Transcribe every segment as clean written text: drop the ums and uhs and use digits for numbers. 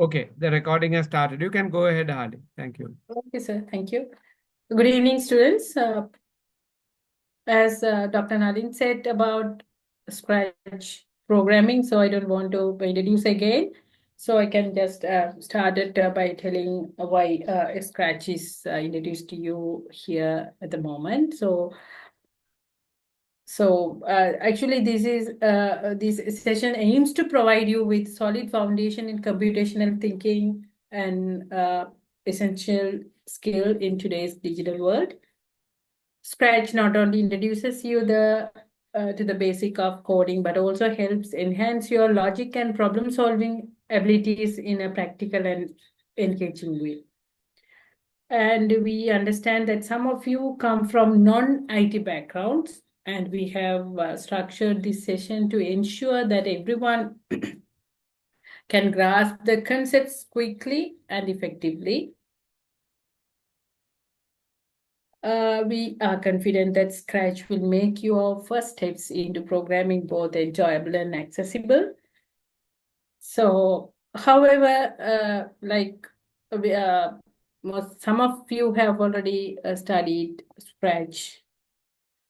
Okay, the recording has started. You can go ahead, Ahali. Thank you. Okay, sir. Thank you. Good evening, students. As Dr. Nadine said about Scratch programming, so I don't want to introduce again. So I can just start it by telling why Scratch is introduced to you here at the moment. Actually, this session aims to provide you with solid foundation in computational thinking and essential skill in today's digital world. Scratch not only introduces you to the basic of coding, but also helps enhance your logic and problem solving abilities in a practical and engaging way. And we understand that some of you come from non-IT backgrounds, and we have structured this session to ensure that everyone can grasp the concepts quickly and effectively. We are confident that Scratch will make your first steps into programming both enjoyable and accessible. So, however, some of you have already studied Scratch.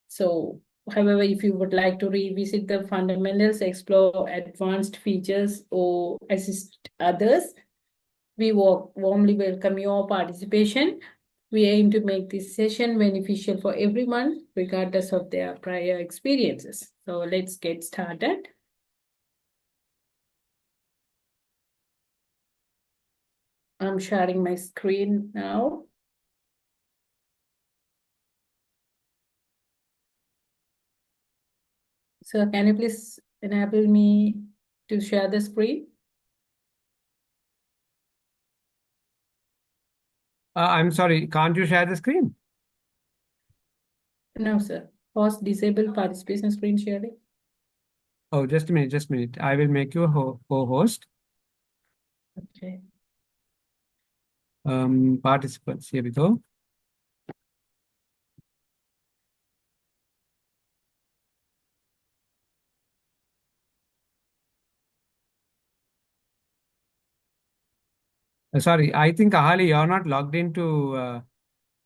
So, however, if you would like to revisit the fundamentals, explore advanced features, or assist others, we warmly welcome your participation. We aim to make this session beneficial for everyone, regardless of their prior experiences. So let's get started. I'm sharing my screen now. So can you please enable me to share the screen? I'm sorry, can't you share the screen? No, sir. Host disable participation screen sharing. Oh, just a minute, just a minute. I will make you a co-host. Okay. Participants, here we go. Sorry, I think Ahali, you're not logged into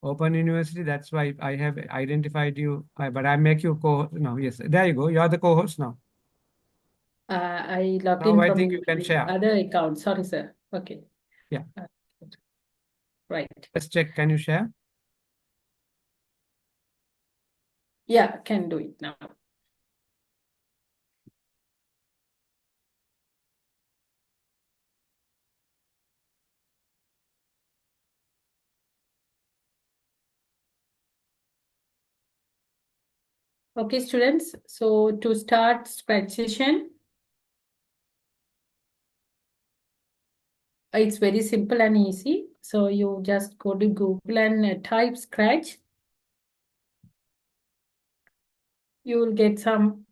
Open University. That's why I have identified you. But I make you co. No, yes, there you go. You're the co-host now. I logged Now in I from think you can the share. other account. Sorry, sir. Okay. Yeah. Right. Let's check. Can you share? Yeah, can do it now. Okay, students. So to start Scratch session, it's very simple and easy. So you just go to Google and type Scratch. You will get some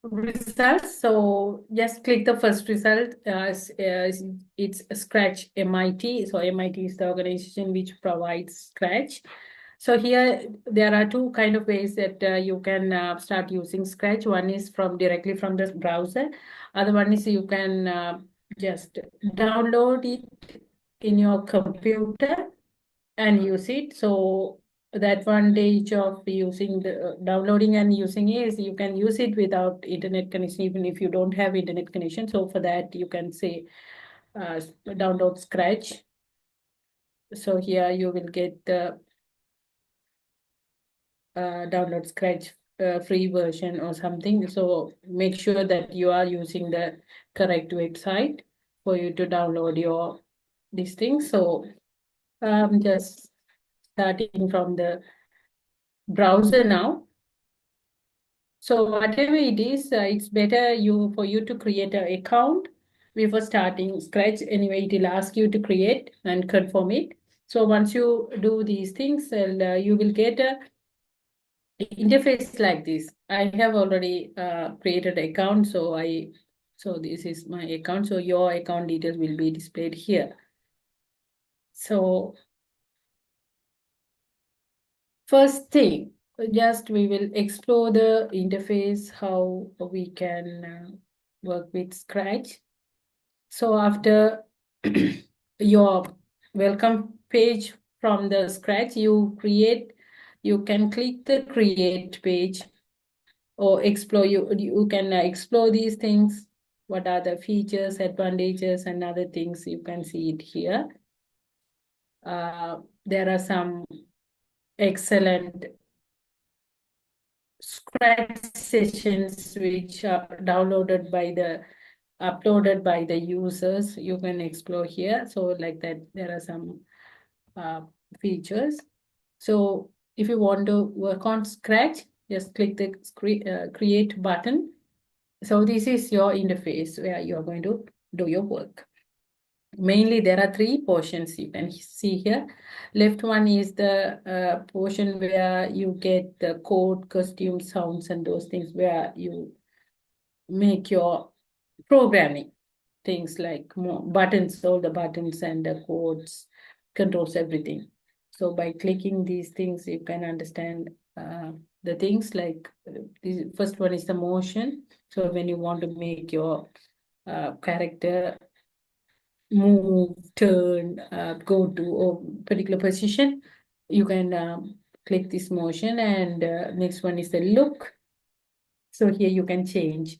results. So just click the first result. It's Scratch MIT. So MIT is the organization which provides Scratch. So here there are two kind of ways that you can start using Scratch. One is directly from the browser. Other one is you can just download it in your computer and use it. So the advantage of using the downloading and using is you can use it without internet connection, even if you don't have internet connection. So for that, you can say download Scratch. So here you will get the download Scratch free version or something. So make sure that you are using the correct website for you to download your these things. So just starting from the browser now. So whatever it is, it's better for you to create an account before starting Scratch. Anyway, it will ask you to create and confirm it. So once you do these things, you will get a interface like this. I have already created an account, so this is my account. So your account details will be displayed here. So first thing, just we will explore the interface, how we can work with Scratch. So after your welcome page from the Scratch, you can click the create page or explore. You can explore these things. What are the features, advantages, and other things? You can see it here. There are some excellent Scratch sessions which are uploaded by the users. You can explore here. So like that, there are some features. So if you want to work on Scratch, just click the create button. So this is your interface where you're going to do your work. Mainly, there are three portions you can see here. Left one is the portion where you get the code, costume, sounds, and those things where you make your programming. Things like more buttons, all the buttons and the codes, controls everything. So by clicking these things, you can understand the things like the first one is the motion. So when you want to make your character move, turn, go to a particular position, you can click this motion. And next one is the look. So here you can change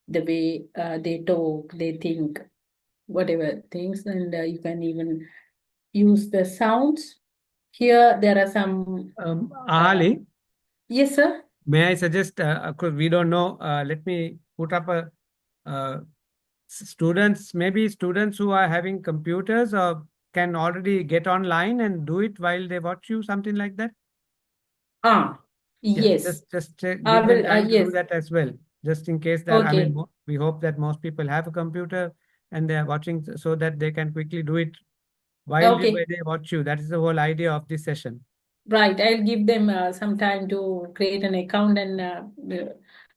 the way they talk, they think, whatever things, and you can even use the sounds. Here there are some. Ahali, Yes, sir. may I suggest, of course, we don't know, let me put up a students, maybe students who are having computers or can already get online and do it while they watch you, something like that. Ah, Yeah, yes. I give them will. time to do Yes. that as well, just in case that, I mean, Okay. we hope that most people have a computer and they are watching so that they can quickly do it while Okay. they watch you. That is the whole idea of this session. Right. I'll give them some time to create an account and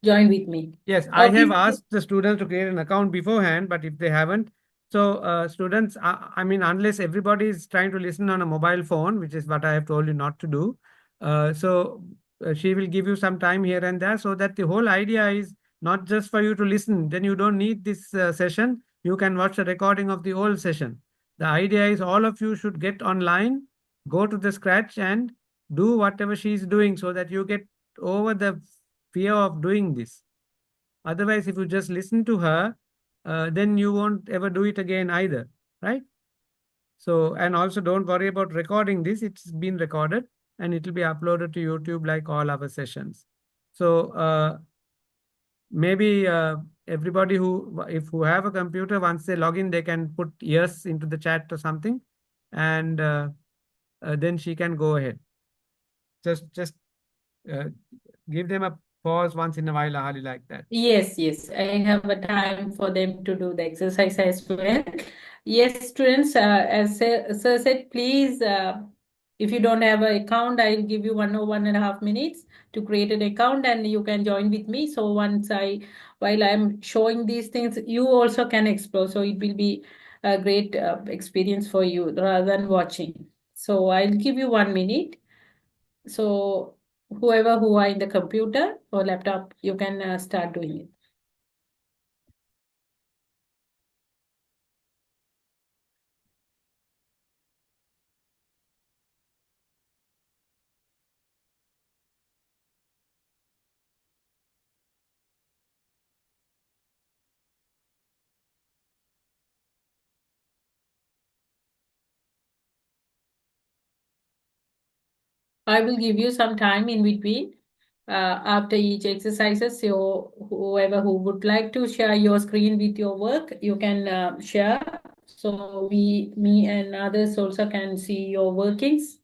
join with me. Yes, I have Okay. asked the students to create an account beforehand, but if they haven't, so students, I mean, unless everybody is trying to listen on a mobile phone, which is what I have told you not to do, she will give you some time here and there so that the whole idea is not just for you to listen. Then you don't need this session. You can watch a recording of the whole session. The idea is all of you should get online, go to the Scratch and do whatever she is doing so that you get over the fear of doing this. Otherwise, if you just listen to her, then you won't ever do it again either, right? So, and also don't worry about recording this. It's been recorded and it will be uploaded to YouTube like all our sessions. So, maybe everybody who have a computer, once they log in, they can put yes into the chat or something, and then she can go ahead. Just uh, give them a pause once in a while, Ahali, like that. Yes, yes. I have a time for them to do the exercise as well. Yes, students, as sir said, please, if you don't have an account, I'll give you 1 or 1.5 minutes to create an account and you can join with me. So while I'm showing these things, you also can explore. So it will be a great experience for you rather than watching. So I'll give you 1 minute. So whoever who are in the computer or laptop, you can start doing it. I will give you some time in between after each exercises. So whoever who would like to share your screen with your work, you can share. So me and others also can see your workings.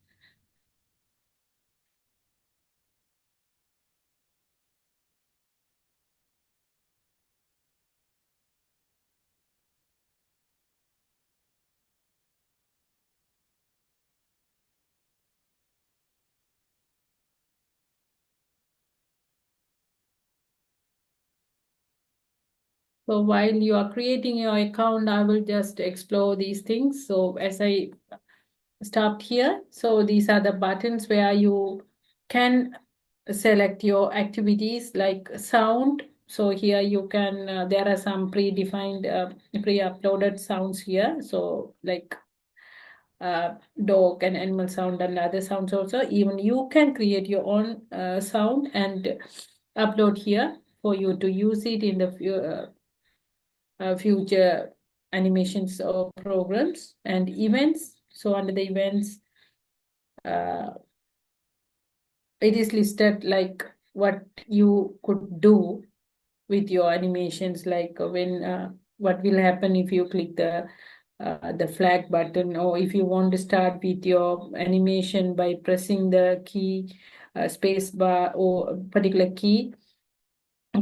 So while you are creating your account, I will just explore these things. So as I stopped here, so these are the buttons where you can select your activities like sound. So here you can, there are some predefined, pre-uploaded sounds here. So like dog and animal sound and other sounds also. Even you can create your own sound and upload here for you to use it in the future animations or programs and events. So under the events, uh, it is listed like what you could do with your animations, like when what will happen if you click the flag button, or if you want to start with your animation by pressing the key, space bar or particular key,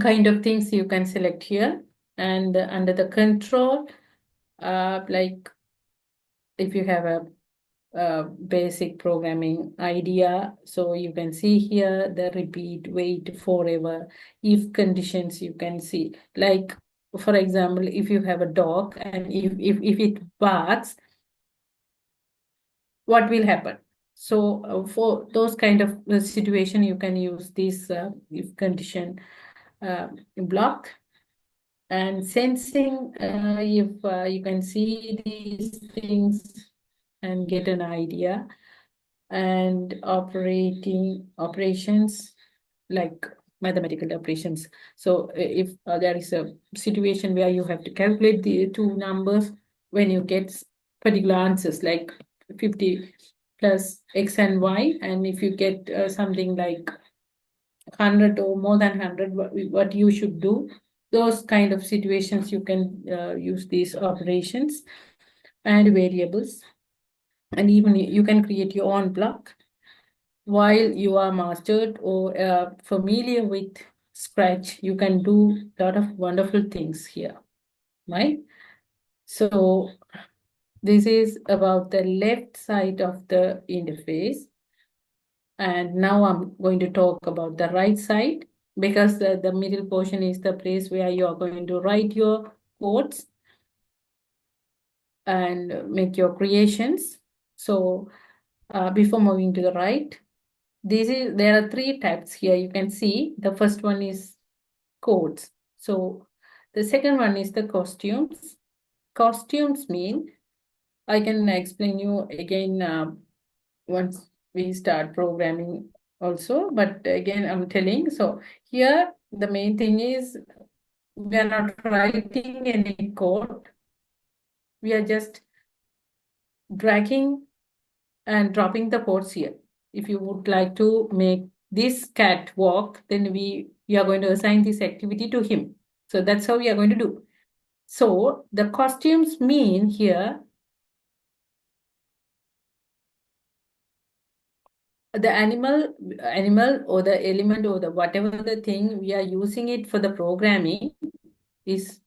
kind of things you can select here. And under the control, like if you have a basic programming idea. So you can see here the repeat, wait, forever, if conditions you can see. Like, for example, if you have a dog and if it barks, what will happen? So for those kind of situation, you can use this if condition block. And sensing, if you can see these things and get an idea. And operations like mathematical operations. So if there is a situation where you have to calculate the two numbers, when you get particular answers like 50 plus x and y, and if you get something like 100 or more than 100, what you should do, those kind of situations you can use these operations and variables. And even you can create your own block. While you are mastered or familiar with Scratch, you can do a lot of wonderful things here, right? So this is about the left side of the interface. And now I'm going to talk about the right side, because the middle portion is the place where you are going to write your codes and make your creations. So before moving to the right, there are three types here. You can see the first one is codes. So the second one is the costumes. Costumes mean, I can explain you again once we start programming also, but again I'm telling. So here the main thing is we are not writing any code. We are just dragging and dropping the codes here. If you would like to make this cat walk, then we are going to assign this activity to him. So that's how we are going to do. So the costumes mean here the animal or the element or the whatever the thing we are using it for the programming is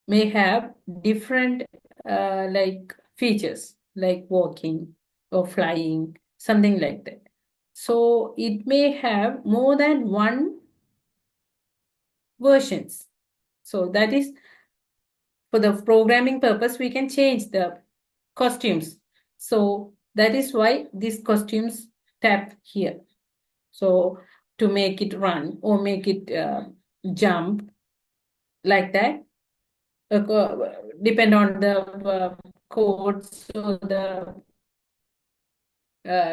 may have different like features like walking or flying, something like that. So it may have more than one versions. So that is for the programming purpose, we can change the costumes. So that is why these costumes tab here. So to make it run or make it jump like that, depend on the codes or the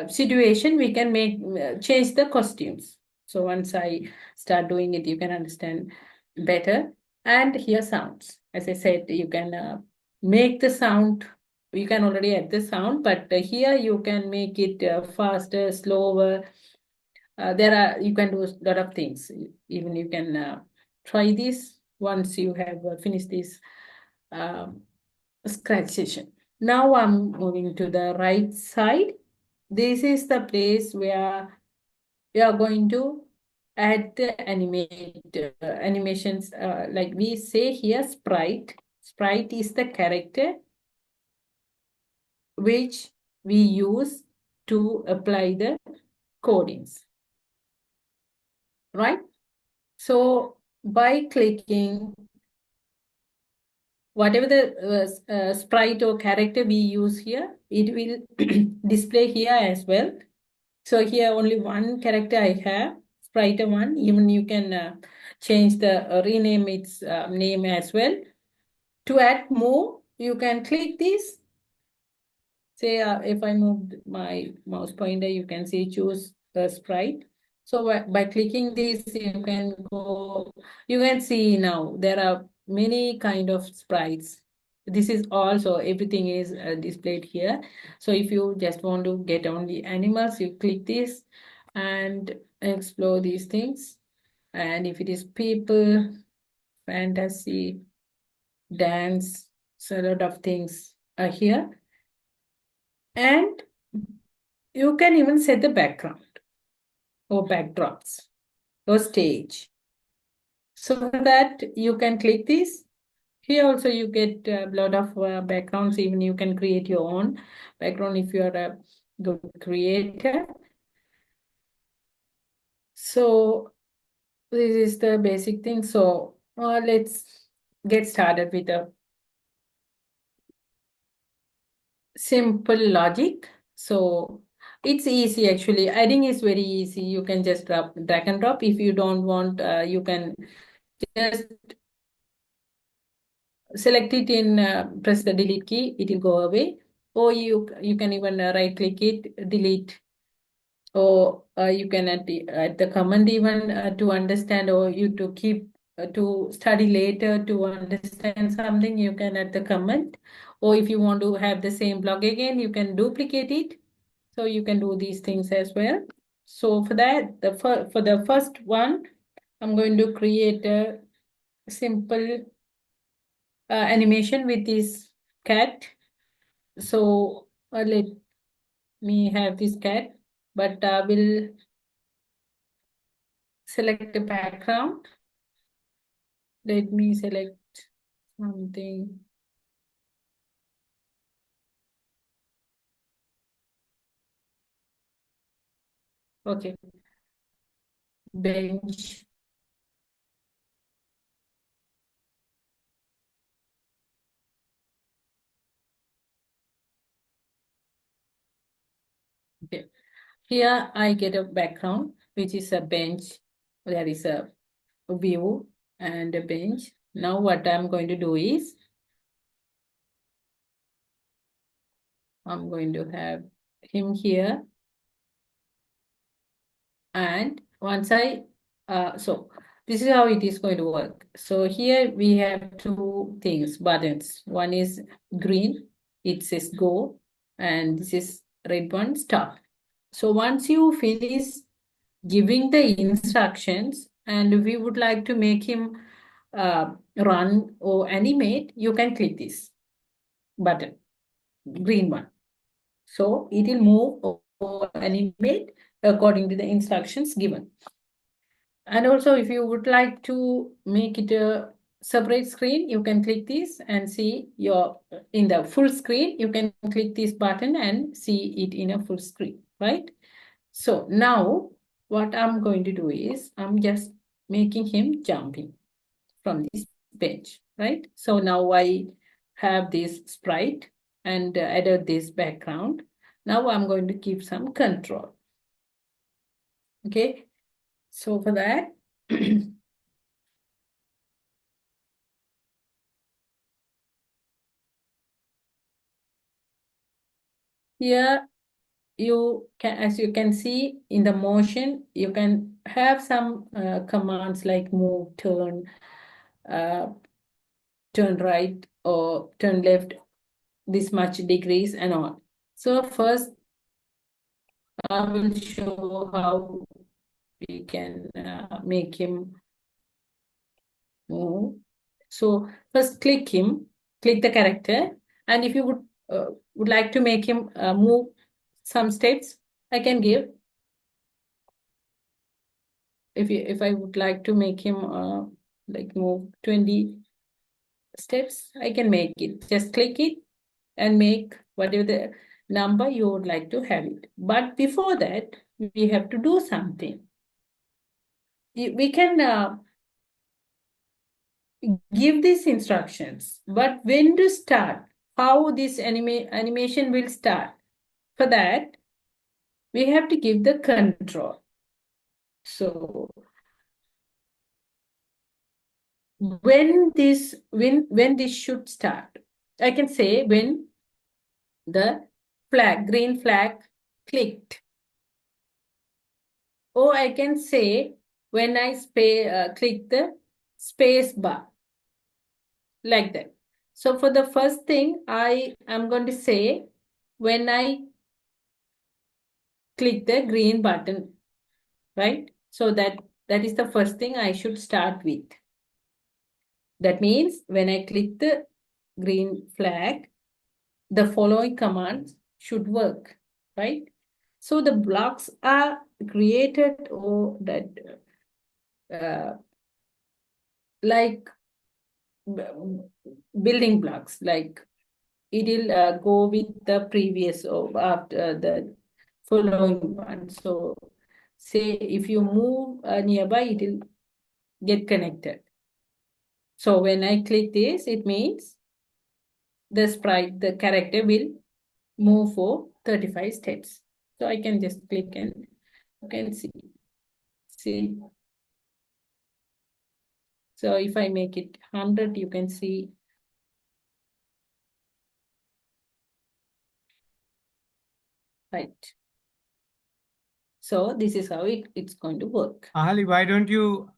situation, we can make change the costumes. So once I start doing it, you can understand better. And here sounds, as I said, you can make the sound. You can already add the sound, but here you can make it faster, slower. There are, you can do a lot of things. Even you can try this once you have finished this um, Scratch session. Now I'm moving to the right side. This is the place where we are going to add the animations. Like we say here, sprite. Sprite is the character which we use to apply the codings, right? So by clicking whatever the sprite or character we use here, it will display here as well. So here only one character I have, sprite one. Even you can change the rename its name as well. To add more, you can click this. Say if I move my mouse pointer, you can see choose the sprite. So by clicking this, you can go, you can see now there are many kind of sprites. This is also everything is displayed here. So if you just want to get only animals, you click this and explore these things. And if it is people, fantasy, dance, so a lot of things are here. And you can even set the background or backdrops or stage. So for that, you can click this. Here also you get a lot of backgrounds. Even you can create your own background if you are a good creator. So this is the basic thing. So let's get started with a simple logic. So it's easy actually. Adding is very easy. You can just drag and drop. If you don't want, you can just select it in press the delete key, it will go away. Or you can even right click it, delete. Or you can at the command even to understand, or you to keep to study later to understand something, you can add the comment. Or if you want to have the same block again, you can duplicate it. So you can do these things as well. So for that, for the first one, I'm going to create a simple animation with this cat. So let me have this cat, but we'll select the background. Let me select something. Okay, bench. Okay, here I get a background, which is a bench. There is a view and a bench. Now what I'm going to do is, I'm going to have him here. And once so this is how it is going to work. So here we have two things, buttons. One is green, it says go, and this is red one, stop. So once you finish giving the instructions and we would like to make him run or animate, you can click this button, green one. So it will move or animate according to the instructions given. And also, if you would like to make it a separate screen, you can click this and see your in the full screen. You can click this button and see it in a full screen, right? So now what I'm going to do is I'm just making him jumping from this bench, right? So now I have this sprite and added this background. Now I'm going to give some control. Okay, so for that, here you can, as you can see in the motion, you can have some commands like move, uh, turn right or turn left, this much degrees and all. So first I will show how we can make him move. So first click him, click the character, and if you would like to make him move some steps, I can give. If I would like to make him like move 20 steps, I can make it. Just click it and make whatever the number you would like to have it. But before that, we have to do something. We can give these instructions, but when to start, how this animation will start. For that, we have to give the control. So when this should start, I can say when the green flag clicked, or I can say when I click the space bar, like that. So for the first thing, I am going to say when I click the green button, right? So that is the first thing I should start with. That means when I click the green flag, the following commands should work, right? So the blocks are created or that like building blocks, like it will go with the previous or after the following one. So say if you move nearby, it will get connected. So when I click this, it means the sprite, the character will move for 35 steps. So I can just click and you can see. So if I make it 100, you can see. Right. So this is how it's going to work. Ahali, why don't you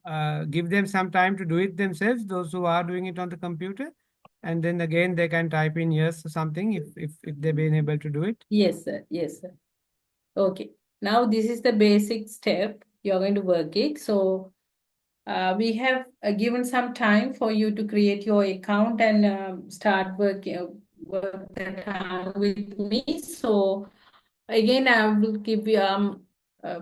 give them some time to do it themselves, those who are doing it on the computer? And then again, they can type in yes or something if they've been able to do it. Yes, sir. Yes, sir. Okay. Now this is the basic step. You're going to work it. So we have given some time for you to create your account and start work that with me. So again, I will give you uh,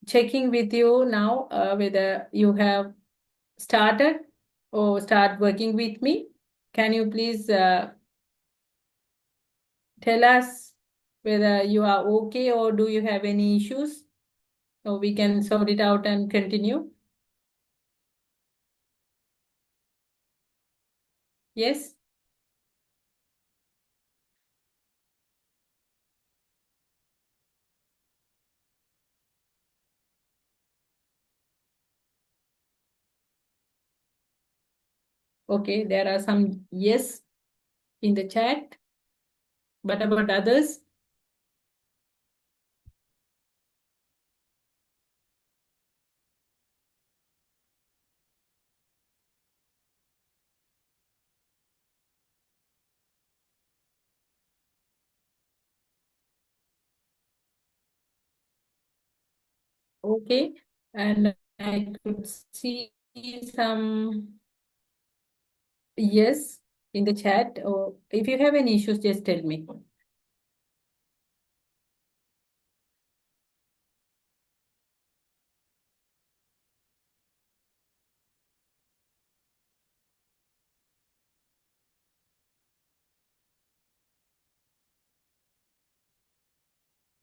checking with you now whether you have started or start working with me. Can you please tell us whether you are okay or do you have any issues? So we can sort it out and continue. Yes? Okay, there are some yes in the chat. But about others? Okay. And I could see some yes in the chat. Or if you have any issues, just tell me.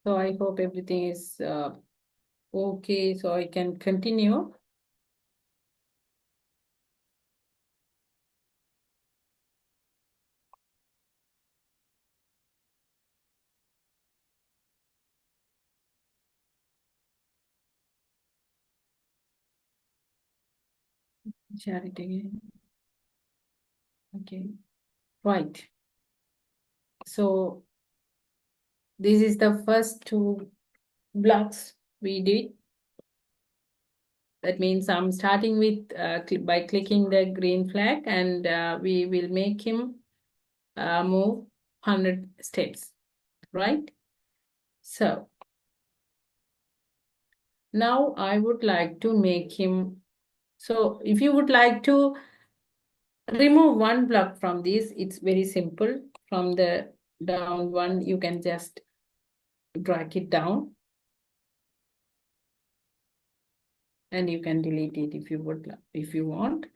So I hope everything is okay. So I can continue. Share it again. Okay. Right. So this is the first two blocks we did. That means I'm starting with by clicking the green flag, and we will make him move 100 steps, right? So now I would like to make him, so if you would like to remove one block from this, it's very simple. From the down one, you can just drag it down and you can delete it if you would, if you want.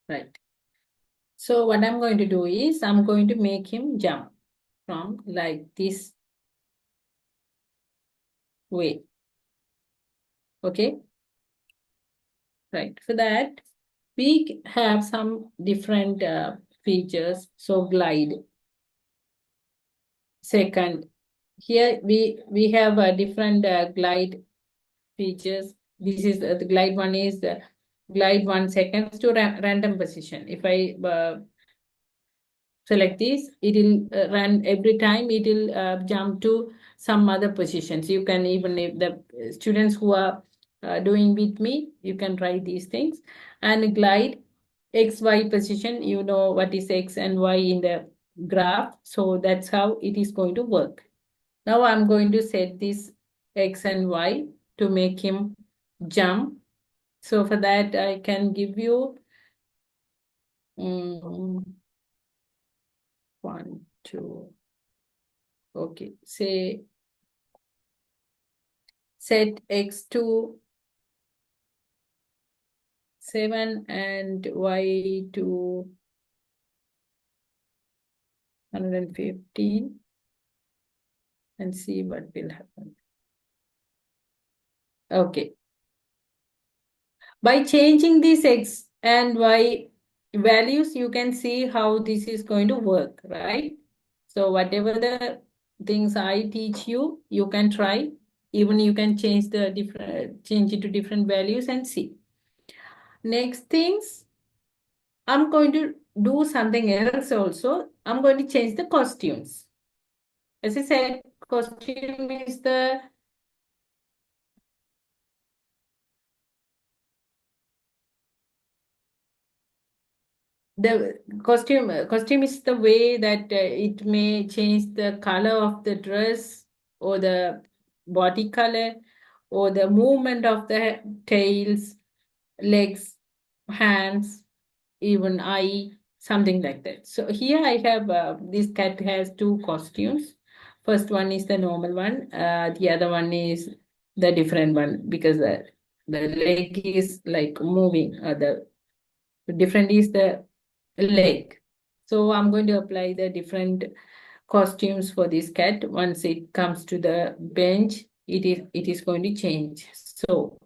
Right. So what I'm going to do is I'm going to make him jump from like this way. Okay. Right. For that, we have some different features. So glide. second. Here we have a different glide features. This is the glide one is glide 1 seconds to random position. If I select this, it will run every time, it will jump to some other positions. You can, even if the students who are doing with me, you can try these things. And glide XY position, you know what is X and Y in the graph. So that's how it is going to work. Now I'm going to set this X and Y to make him jump. So for that, I can give you 1, 2. Okay, say set X to 7 and Y to 115 and see what will happen. Okay. By changing these X and Y values, you can see how this is going to work, right? So whatever the things I teach you, you can try. Even you can change change it to different values and see. Next things, I'm going to do something else also. I'm going to change the costumes. As I said, costume is the costume is the way that it may change the color of the dress or the body color or the movement of the tails, legs, hands, even eye, something like that. So here I have this cat has two costumes. First one is the normal one. The other one is the different one, because the leg is like moving. The different is the leg. So I'm going to apply the different costumes for this cat. Once it comes to the bench, it is going to change. So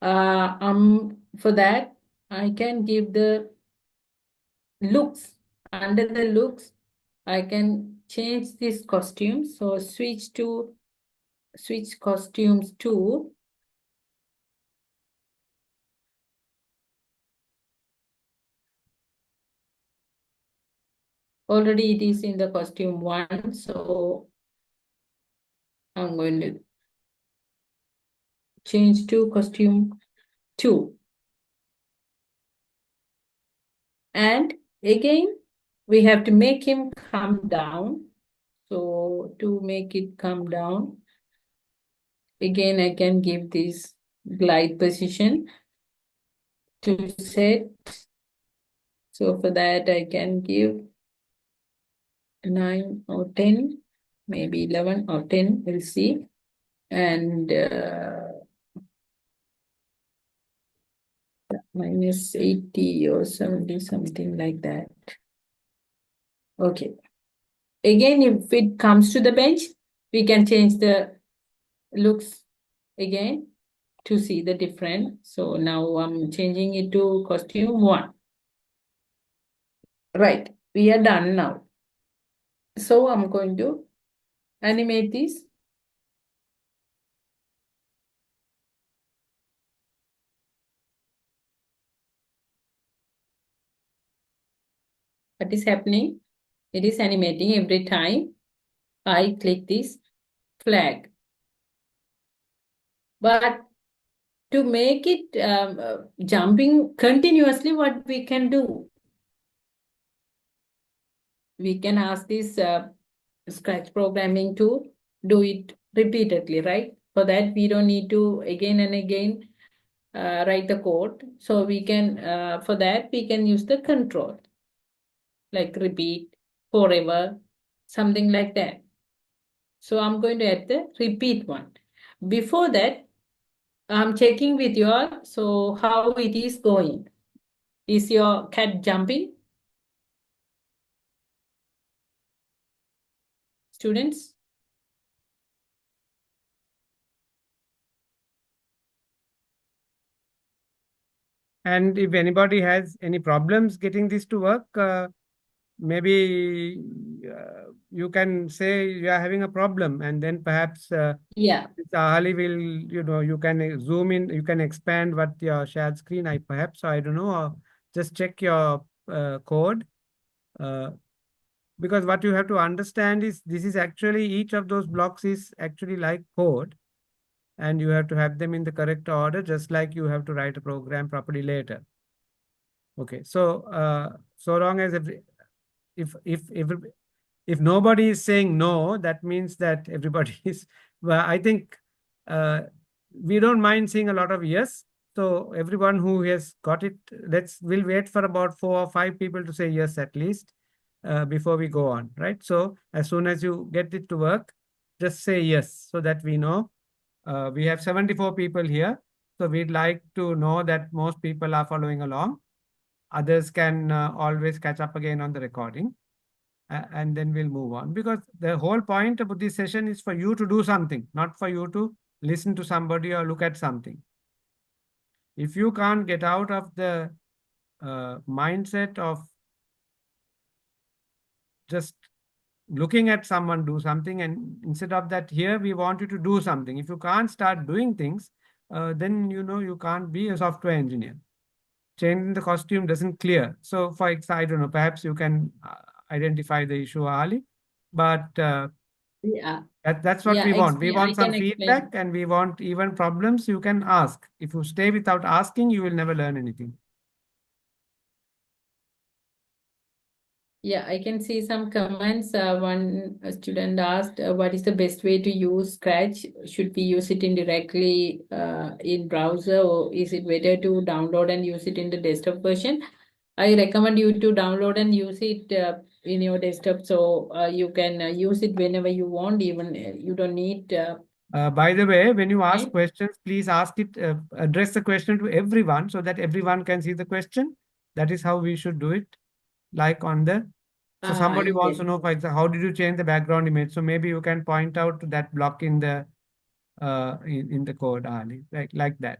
for that, I can give the looks. Under the looks, I can change this costume. So switch costumes to already it is in the costume 1. So I'm going to change to costume 2. And again, we have to make him come down. So to make it come down, again, I can give this glide position to set. So for that, I can give 9 or 10, maybe 11 or 10, we'll see. And minus 80 or 70, something like that. Okay. Again, if it comes to the bench, we can change the looks again to see the difference. So now I'm changing it to costume 1. Right, we are done now. So I'm going to animate this. What is happening? It is animating every time I click this flag. But to make it jumping continuously, what we can do? We can ask this Scratch programming to do it repeatedly, right? For that, we don't need to again and again write the code. So we can, for that, we can use the control, like repeat, forever, something like that. So I'm going to add the repeat one. Before that, I'm checking with you all, so how it is going. Is your cat jumping, students? And if anybody has any problems getting this to work, maybe you can say you are having a problem, and then perhaps Yeah. Ahali will, you can zoom in, you can expand what your shared screen, perhaps, I don't know, or just check your code. Uh, because what you have to understand is this is actually, each of those blocks is actually like code, and you have to have them in the correct order, just like you have to write a program properly later. Okay, so long as if if nobody is saying no, that means that everybody is. Well, I think uh, we don't mind seeing a lot of yes. So everyone who has got it, we'll wait for about 4 or 5 people to say yes at least before we go on, right? So as soon as you get it to work, just say yes so that we know. We have 74 people here, so we'd like to know that most people are following along. Others can always catch up again on the recording, and then we'll move on, because the whole point about this session is for you to do something, not for you to listen to somebody or look at something. If you can't get out of the mindset of just looking at someone do something, and instead of that, here we want you to do something. If you can't start doing things, then you can't be a software engineer. Changing the costume doesn't clear. So for example, I don't know, perhaps you can identify the issue, Ali, but Yeah. that's what Yeah, we want. We explain. I want some can explain. feedback, and we want even problems you can ask. If you stay without asking, you will never learn anything. Yeah, I can see some comments. One student asked, "What is the best way to use Scratch? Should we use it in directly in browser, or is it better to download and use it in the desktop version?" I recommend you to download and use it in your desktop, so you can use it whenever you want. Even you don't need. By the way, when you ask Right? questions, please address the question to everyone so that everyone can see the question. That is how we should do it. Like on the, so somebody wants Yes. to know, for example, how did you change the background image? So maybe you can point out to that block in the in the code, Ali, like that.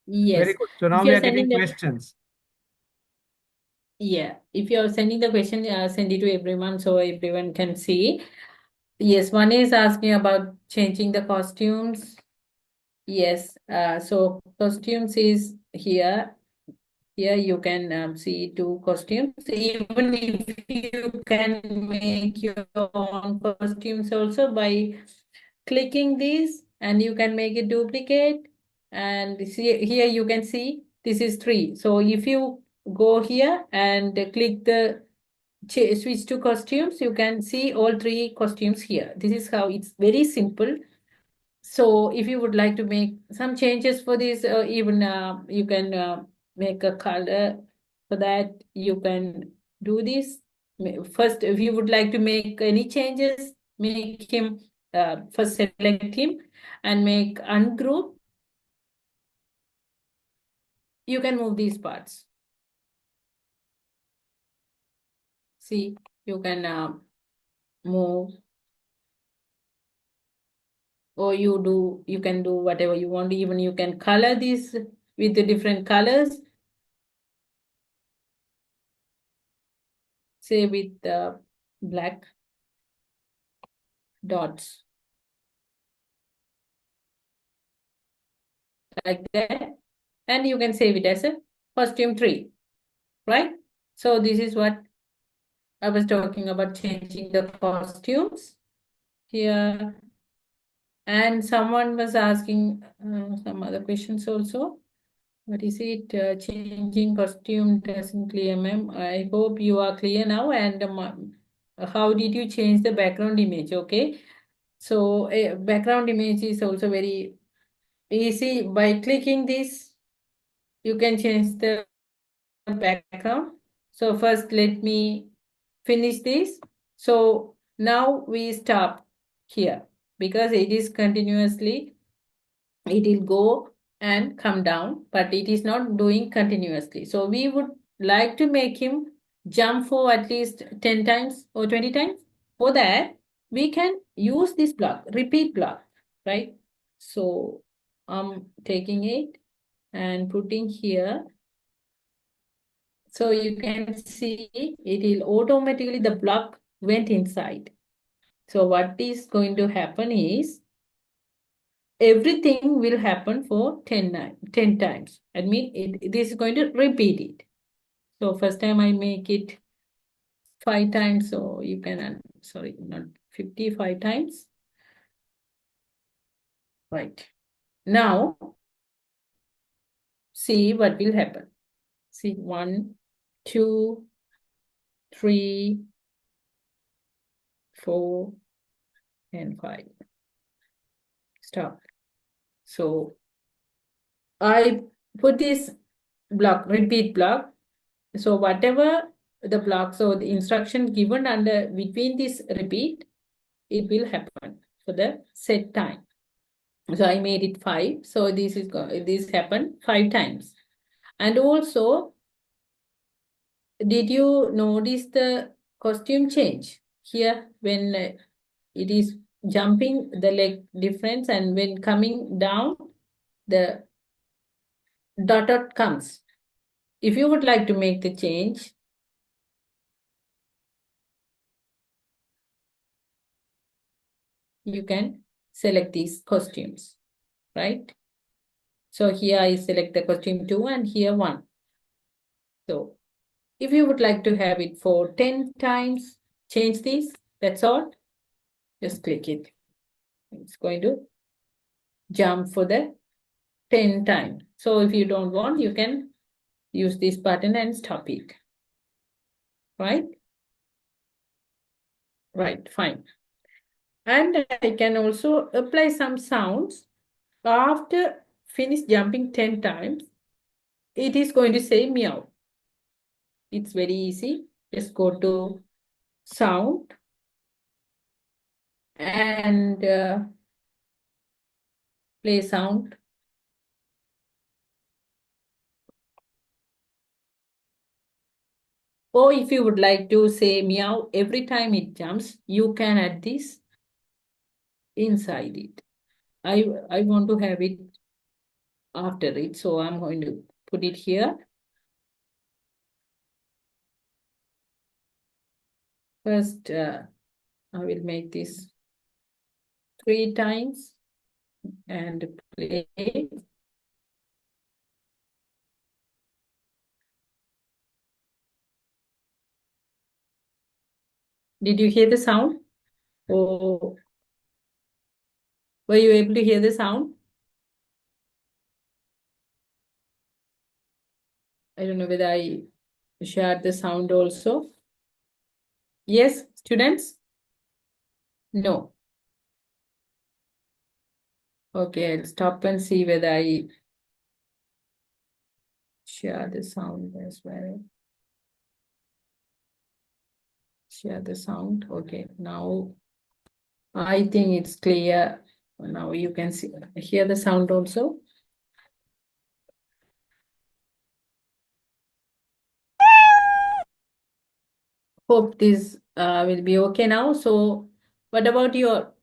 Very Yes. good. So If now we you're are getting sending the questions. Yeah, if you're sending the question, send it to everyone so everyone can see. Yes, one is asking about changing the costumes. Yes, so costumes is here. Here you can see two costumes. Even if you can make your own costumes also by clicking this, and you can make a duplicate. And see here you can see this is three. So if you go here and click the switch to costumes, you can see all three costumes here. This is how it's very simple. So if you would like to make some changes for this, even you can make a color. For that, you can do this. First, if you would like to make any changes, make him first select him and make ungroup. You can move these parts. See, you can move, or you can do whatever you want. Even you can color this with the different colors, say with black dots, like that. And you can save it as a costume 3, right? So this is what I was talking about, changing the costumes here. And someone was asking some other questions also. What is it? Changing costume doesn't clear, ma'am. I hope you are clear now. And how did you change the background image? Okay. So a background image is also very easy. By clicking this, you can change the background. So first, let me finish this. So now we stop here because it is continuously, it will go and come down, but it is not doing continuously. So we would like to make him jump for at least 10 times or 20 times. For that, we can use this block, repeat block, right? So I'm taking it and putting here. So you can see it will automatically, the block went inside. So what is going to happen is everything will happen for 10 times. I mean, this is going to repeat it. So first time I make it 5 times. So you can, sorry, not 55 times. Right. Now, see what will happen. See, 1, 2, 3, 4, and 5. Stop. So I put this block, repeat block. So whatever the block, so the instruction given under between this repeat, it will happen for the set time. So I made it 5. So this happened 5 times. And also, did you notice the costume change here when it is jumping the leg difference, and when coming down the dot comes? If you would like to make the change, you can select these costumes, right? So here I select the costume 2 and here 1. So if you would like to have it for 10 times, change this, that's all. Just click it. It's going to jump for the 10 times. So if you don't want, you can use this button and stop it. Right? Right, fine. And I can also apply some sounds. After finish jumping 10 times, it is going to say meow. It's very easy. Just go to sound and play sound. Or if you would like to say meow every time it jumps, you can add this inside it. I want to have it after it, so I'm going to put it here. First, I will make this 3 times and play. Did you hear the sound? Or were you able to hear the sound? I don't know whether I shared the sound also. Yes, students? No. Okay, I'll stop and see whether I share the sound as well. Share the sound. Okay, now I think it's clear. Now you can see, hear the sound also. Hope this will be okay now. So what about your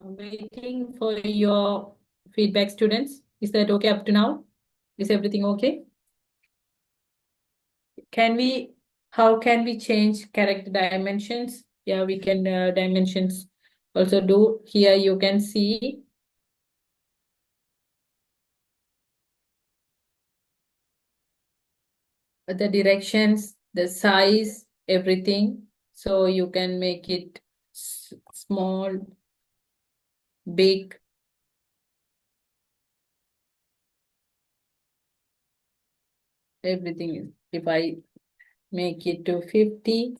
waiting for your feedback, students? Is that okay up to now? Is everything okay? How can we change character dimensions? Yeah, we can dimensions also do. Here you can see the directions, the size, everything. So you can make it small, big. Everything is, if I make it to 50,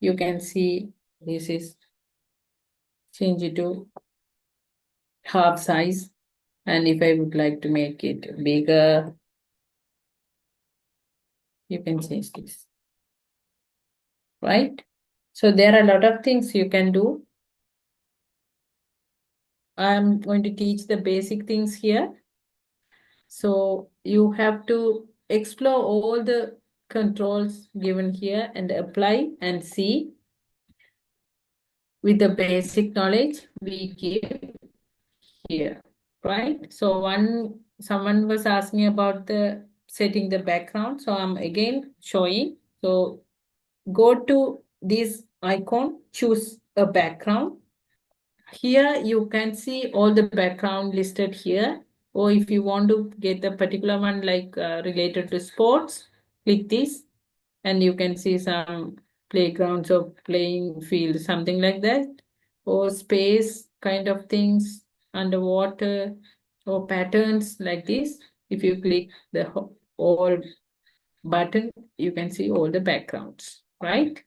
you can see this is change it to half size. And if I would like to make it bigger, you can change this, right? So there are a lot of things you can do. I'm going to teach the basic things here. So you have to explore all the controls given here and apply and see with the basic knowledge we give here, right? So someone was asking about the setting the background. So I'm again showing. So go to this icon, choose a background. Here you can see all the background listed here. Or if you want to get the particular one like related to sports, click this and you can see some playgrounds or playing field, something like that, or space kind of things, underwater, or patterns like this. If you click the all button, you can see all the backgrounds, right?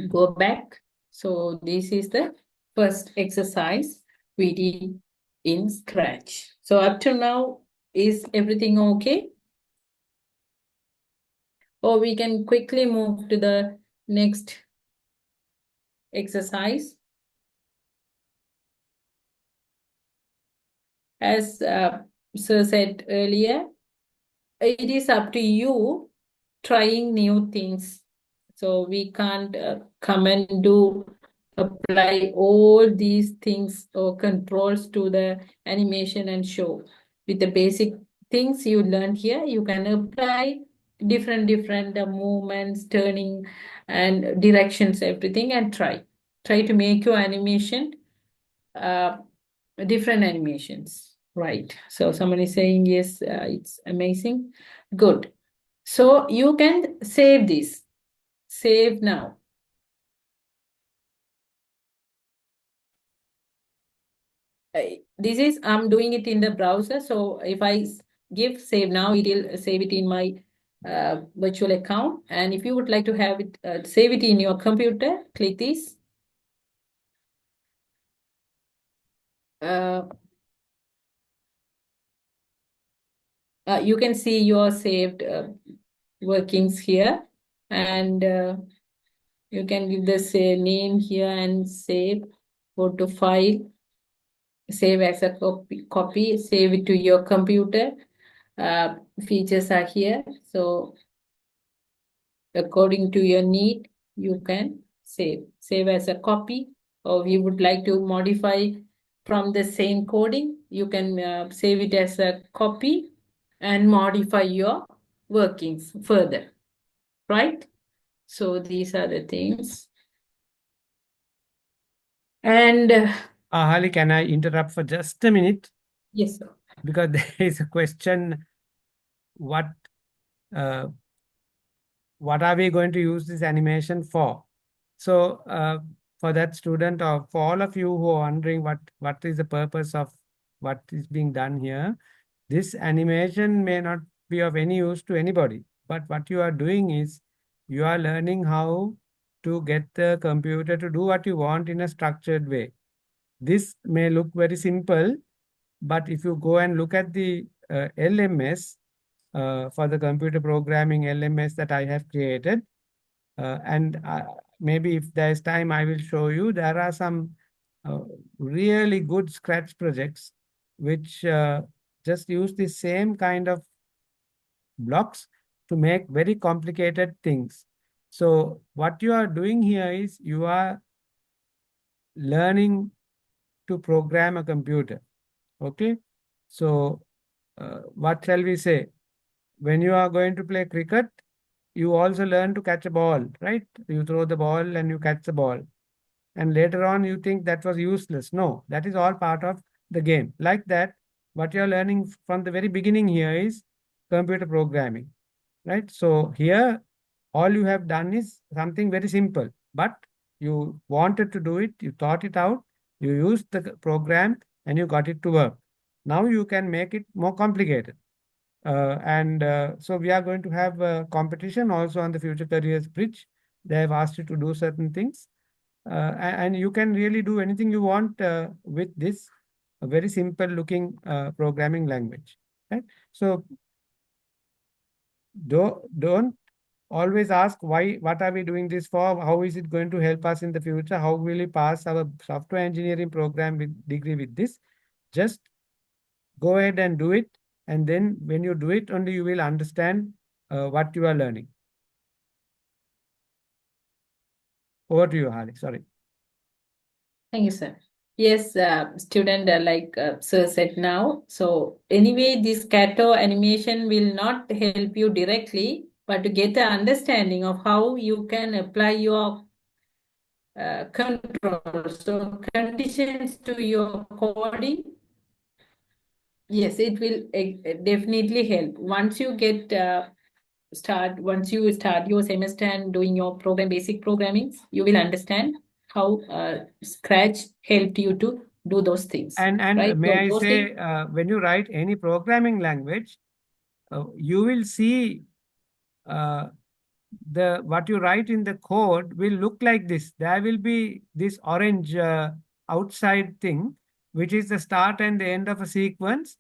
Go back. So this is the first exercise we did in Scratch. So up to now, is everything okay? Or we can quickly move to the next exercise. As Sir said earlier, it is up to you trying new things. So we can't come and apply all these things or controls to the animation and show. With the basic things you learned here, you can apply different movements, turning and directions, everything, and try to make your animation uh, different animations, right? So someone is saying yes, it's amazing. Good. So you can save this. Save now. This is, I'm doing it in the browser. So if I give save now, it will save it in my virtual account. And if you would like to have it, save it in your computer, click this. You can see your saved workings here. And you can give the name here and save. Go to file, save as a copy, save it to your computer. Features are here. So according to your need, you can save as a copy, or you would like to modify from the same coding, you can save it as a copy and modify your workings further, right? So these are the things. And Ahali, can I interrupt for just a minute? yes, sir. Because there is a question, what uh, what are we going to use this animation for? So for that student, or for all of you who are wondering what is the purpose of what is being done here, this animation may not be of any use to anybody, but what you are doing is you are learning how to get the computer to do what you want in a structured way. This may look very simple, but if you go and look at the LMS, for the computer programming LMS that I have created, and maybe if there's time, I will show you. There are some uh, really good Scratch projects which just use the same kind of blocks to make very complicated things. So what you are doing here is you are learning to program a computer. Okay. So what shall we say? When you are going to play cricket, you also learn to catch a ball, right? You throw the ball and you catch the ball. And later on, you think that was useless. No, that is all part of the game. Like that, what you're learning from the very beginning here is computer programming, right? So here, all you have done is something very simple, but you wanted to do it, you thought it out, you used the program, and you got it to work. Now you can make it more complicated. And so we are going to have a competition also on the Future Careers Bridge. They have asked you to do certain things. And you can really do anything you want with this very simple looking programming language. Right? So don't always ask why, what are we doing this for? How is it going to help us in the future? How will we pass our software engineering program with degree with this? Just go ahead and do it. And then when you do it, only you will understand what you are learning. Over to you, Ahali. Sorry. Thank you, sir. Yes, student, like sir said now. So anyway, this Cato animation will not help you directly, but to get an understanding of how you can apply your controls, so conditions to your coding. Yes, it will definitely help. Once you get once you start your semester and doing your basic programming, you will understand how Scratch helped you to do those things, And right? may So I those things, say, when you write any programming language, you will see uh, the what you write in the code will look like this. There will be this orange outside thing, which is the start and the end of a sequence.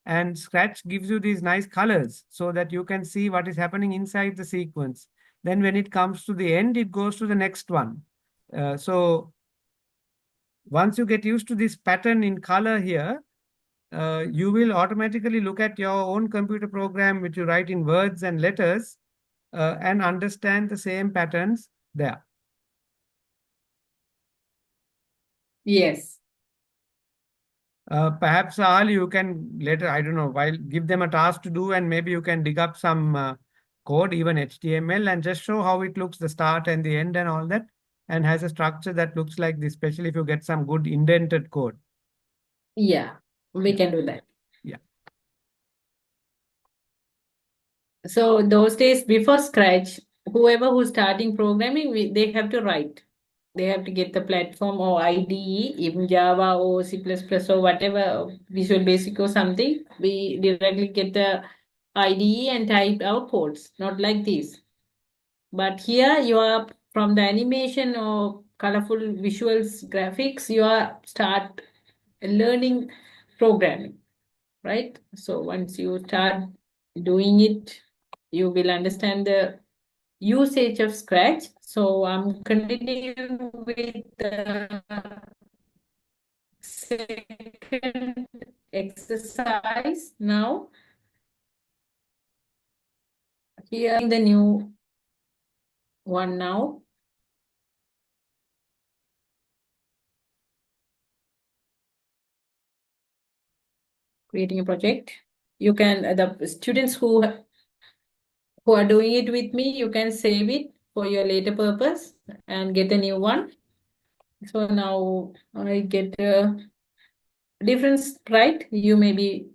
And Scratch gives you these nice colors so that you can see what is happening inside the sequence. Then when it comes to the end, it goes to the next one. So once you get used to this pattern in color here, you will automatically look at your own computer program, which you write in words and letters, and understand the same patterns there. yes. Perhaps, Ahal, you can later, I don't know, while give them a task to do, and maybe you can dig up some code, even HTML, and just show how it looks, the start and the end and all that, and has a structure that looks like this, especially if you get some good indented code. Yeah, we Yeah. can do that. Yeah. So those days before Scratch, whoever who's starting programming, they have to write. They have to get the platform or IDE, even Java or C++ or whatever, Visual Basic or something. We directly get the IDE and type out codes, not like this. But here you are from the animation or colorful visuals, graphics, you are start learning programming, right? So once you start doing it, you will understand the usage of Scratch. So I'm continuing with the second exercise now. Here the new one now. Creating a project. You can, the students who are doing it with me, you can save it for your later purpose and get a new one. So now I get a different sprite. You may be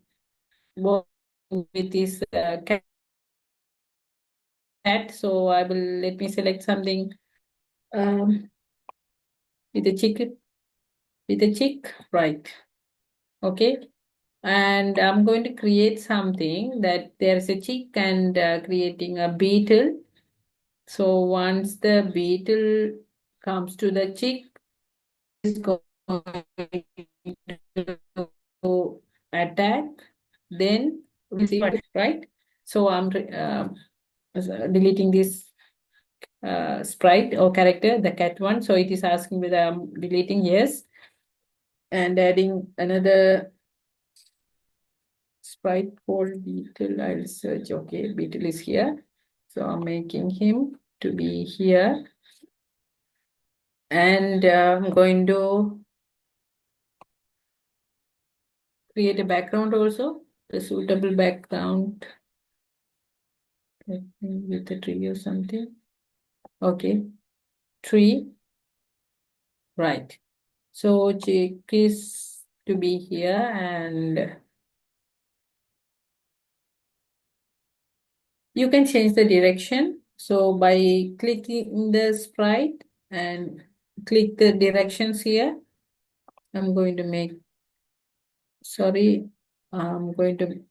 working with this cat. So I will, let me select something with a chick, right? Okay. And I'm going to create something that there's a chick and creating a beetle. So once the beetle comes to the chick, is going to attack, then we see what, right? So I'm deleting this sprite or character, the cat one. So it is asking whether I'm deleting, yes, and adding another sprite called Beetle. I'll search. Okay, Beetle is here. So I'm making him to be here. And I'm going to create a background also, a suitable background. Let me with a tree or something. Okay, tree. Right. So chick is to be here, and you can change the direction. So by clicking the sprite and click the directions here, I'm going to make, sorry, I'm going to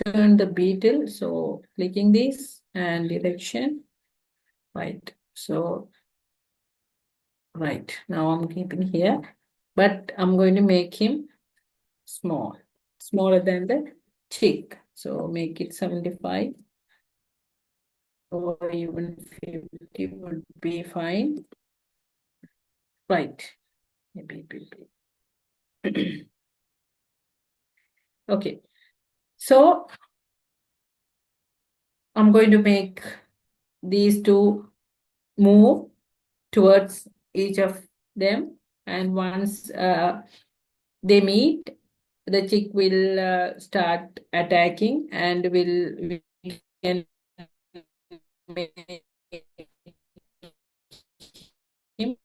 turn the beetle. So clicking this and direction, right. So, right, now I'm keeping here, but I'm going to make him smaller than the chick. So make it 75 or even 50 would be fine. Right. Maybe. Okay. So I'm going to make these two move towards each of them, and once they meet, the chick will start attacking, and we can make him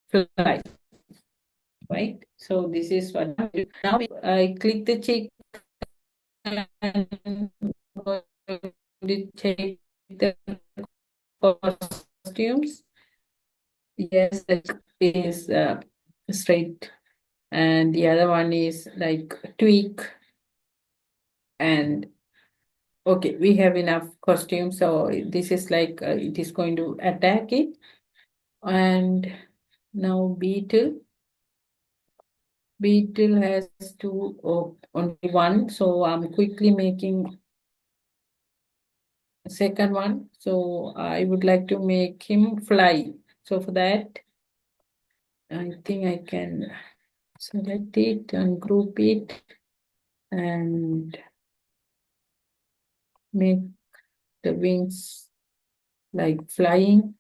fly, right? So this is what I do. Now I click the chick and going to check the costumes. Yes, the is straight, and the other one is like tweak. And okay, we have enough costumes, so this is like it is going to attack it. And now beetle has two, oh, only one, so I'm quickly making second one. So I would like to make him fly. So for that, I think I can select it and group it and make the wings like flying.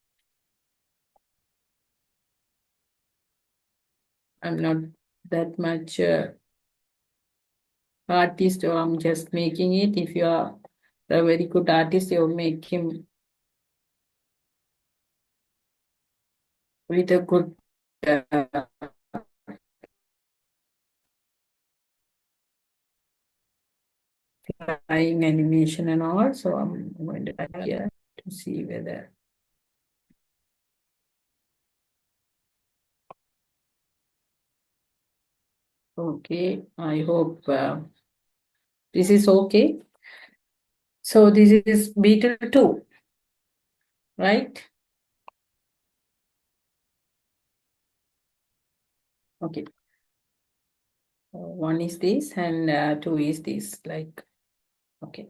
I'm not that much artist, or I'm just making it. If you are a very good artist, you'll make him with a good flying animation and all. So I'm going to add here to see whether. Okay, I hope this is okay. So this is Beetle 2, right? Okay. One is this and two is this, like, okay.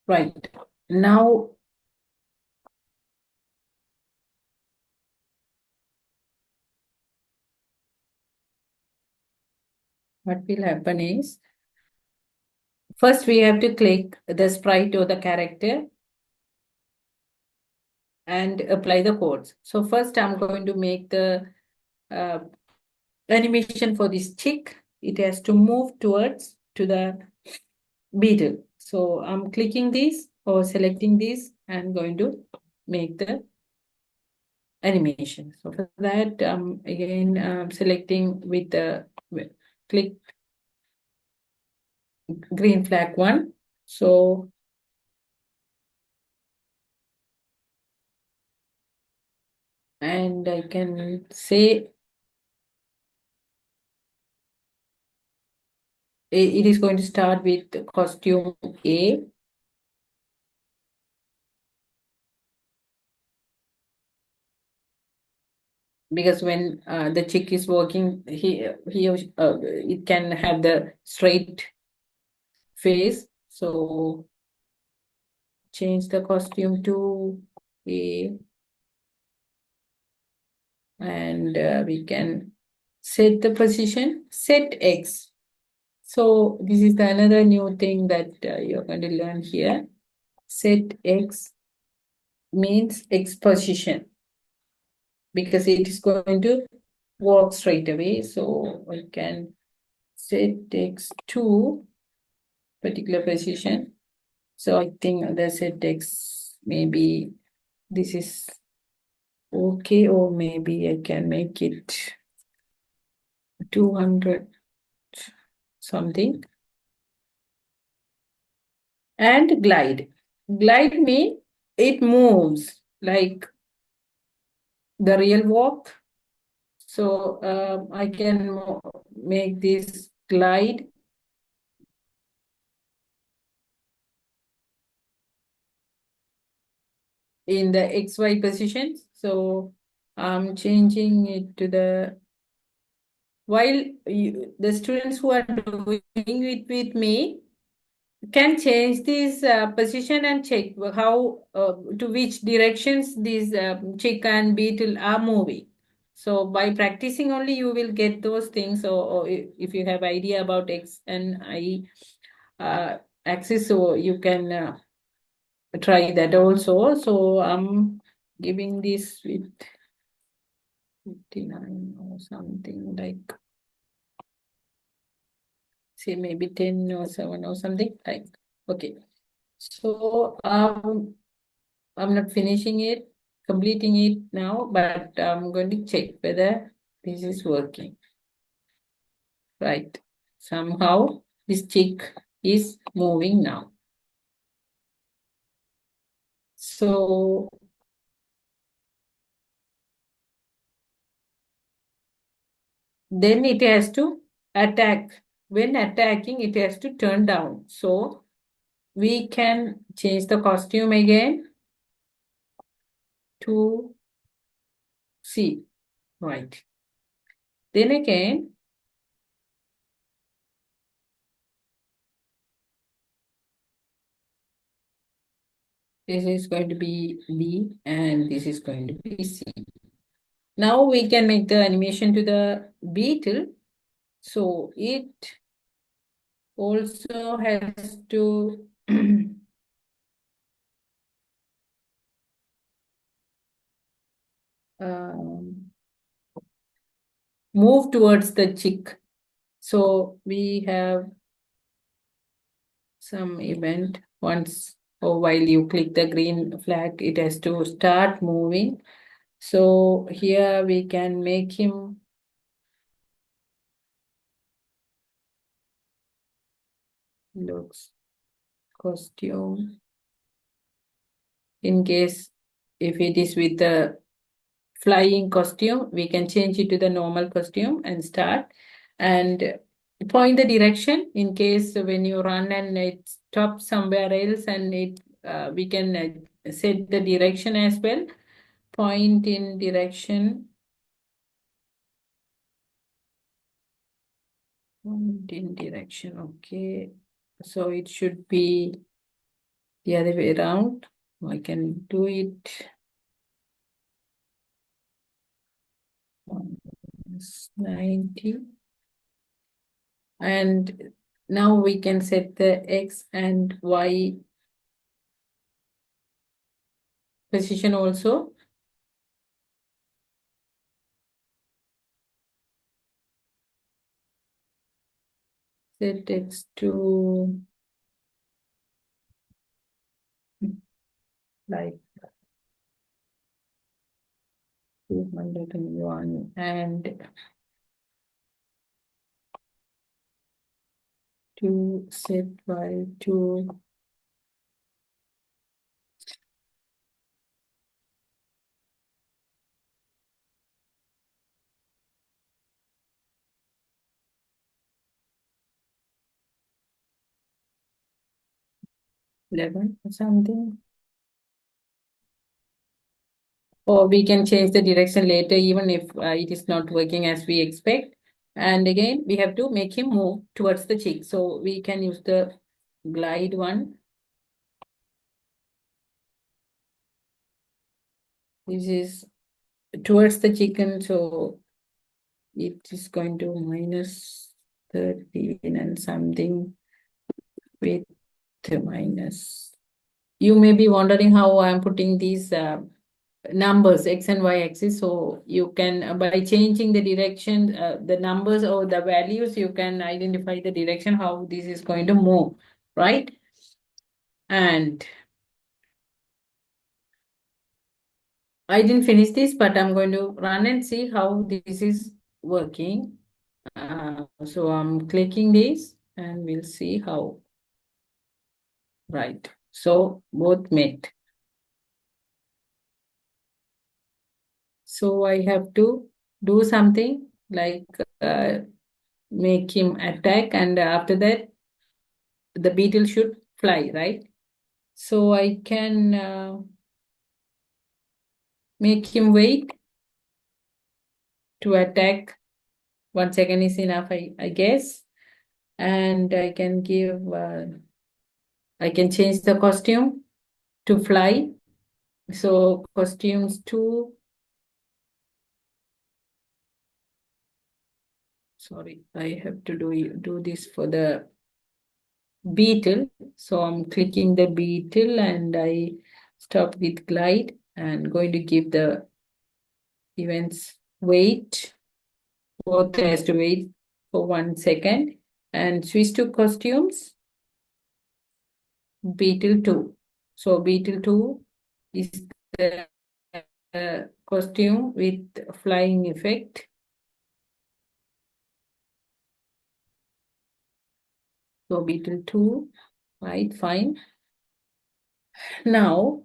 Right. Now, what will happen is, first we have to click the sprite or the character and apply the codes. So first I'm going to make the uh, animation for this chick. It has to move towards to the beetle. So I'm clicking this or selecting this and going to make the animation. So for that, again, selecting with the click green flag one. So and I can say it is going to start with costume A. Because when the chick is walking, it can have the straight face. So change the costume to A, and we can set the position, set X. So this is another new thing that you're going to learn here. Set X means X position, because it is going to walk straight away. So we can set X to particular position. So I think the set X, maybe this is okay, or maybe I can make it 200 something. And glide. Glide means it moves like the real walk. So I can make this glide in the XY position. So I'm changing it to the, while the students who are doing it with me can change this position and check how to which directions these chick and beetle are moving. So by practicing only you will get those things, or if you have idea about X and Y axis, so you can try that also. So I'm giving this with 59 or something, like say maybe 10 or 7 or something like. Okay. So I'm not finishing it, completing it now, but I'm going to check whether this is working. Right. Somehow this chick is moving now. So then it has to attack. When attacking, it has to turn down. So we can change the costume again to C. Right. Then again, this is going to be B and this is going to be C. Now we can make the animation to the beetle. So it also has to um, move towards the chick. So we have some event once or while you click the green flag, it has to start moving. So here we can make him looks costume. In case if it is with the flying costume, we can change it to the normal costume and start and point the direction in case when you run and it stops somewhere else and it we can set the direction as well. Point in direction. Point in direction. Okay. So it should be the other way around. I can do it. 90. And now we can set the X and Y position also. Set X to like 201 and to set Y to 11 or something. Or we can change the direction later even if it is not working as we expect. And again, we have to make him move towards the cheek. So we can use the glide one. This is towards the chicken, so it is going to minus 13 and something with minus. You may be wondering how I'm putting these numbers X and Y axis. So you can by changing the direction, the numbers or the values, you can identify the direction how this is going to move, right? And I didn't finish this, but I'm going to run and see how this is working. So I'm clicking this and we'll see how. Right. So both met. So I have to do something like make him attack, and after that, the beetle should fly, right? So I can make him wait to attack. 1 second is enough, I guess. And I can give, I can change the costume to fly. So costumes to, sorry, I have to do this for the beetle. So I'm clicking the beetle and I stop with glide and going to give the events wait. Both has to wait for 1 second and switch to costumes. Beetle 2. So Beetle 2 is the costume with flying effect. So Beetle 2, right, fine. Now,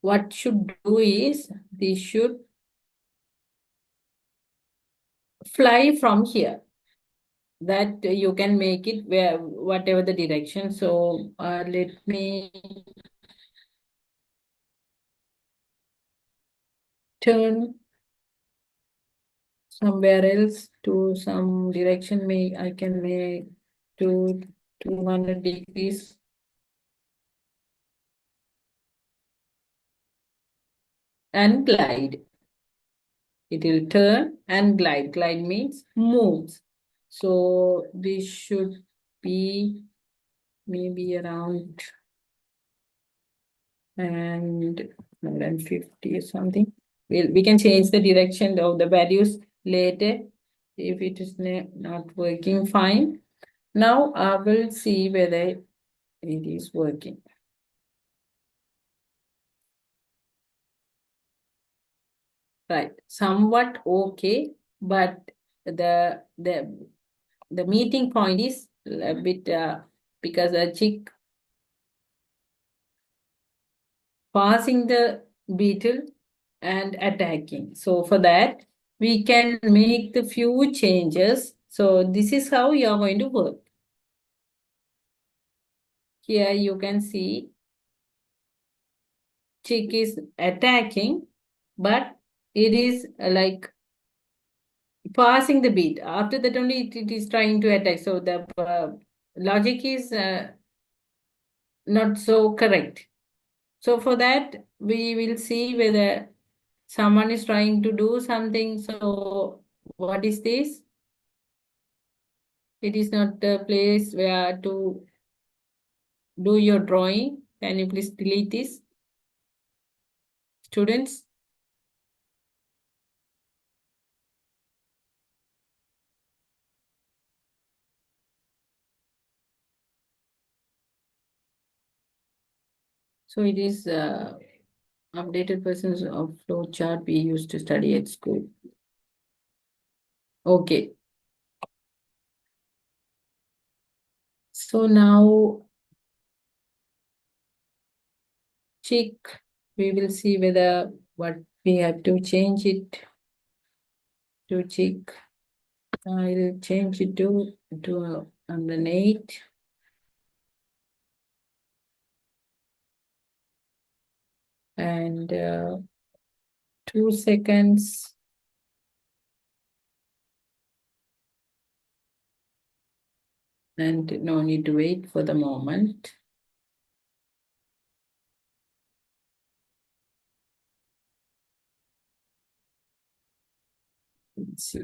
what should do is they should fly from here. That you can make it where whatever the direction. So let me turn somewhere else to some direction. I can make to 200 degrees. And glide. It will turn and glide. Glide means moves. So this should be maybe around and 150 or something. We can change the direction of the values later if it is not working fine. Now I will see whether it is working. Right, somewhat okay, but the meeting point is a bit because a chick passing the beetle and attacking. So for that, we can make the few changes. So this is how you are going to work. Here you can see chick is attacking, but it is like passing the beat. After that only it is trying to attack. So the logic is not so correct. So for that, we will see whether someone is trying to do something. So what is this? It is not the place where to do your drawing. Can you please delete this? Students? So it is updated versions of flow chart we used to study at school. Okay. So now check, we will see whether what we have to change it to check. I'll change it to 108. And 2 seconds. And no need to wait for the moment. Let's see.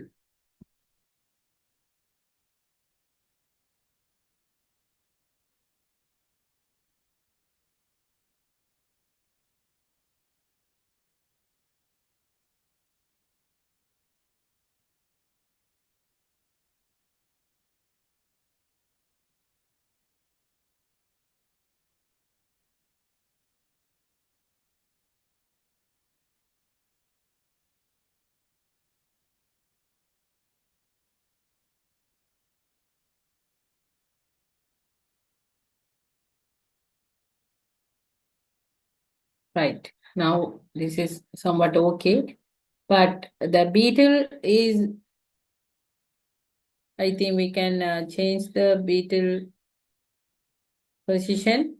Right. Now this is somewhat okay. But the beetle is, I think we can change the beetle position.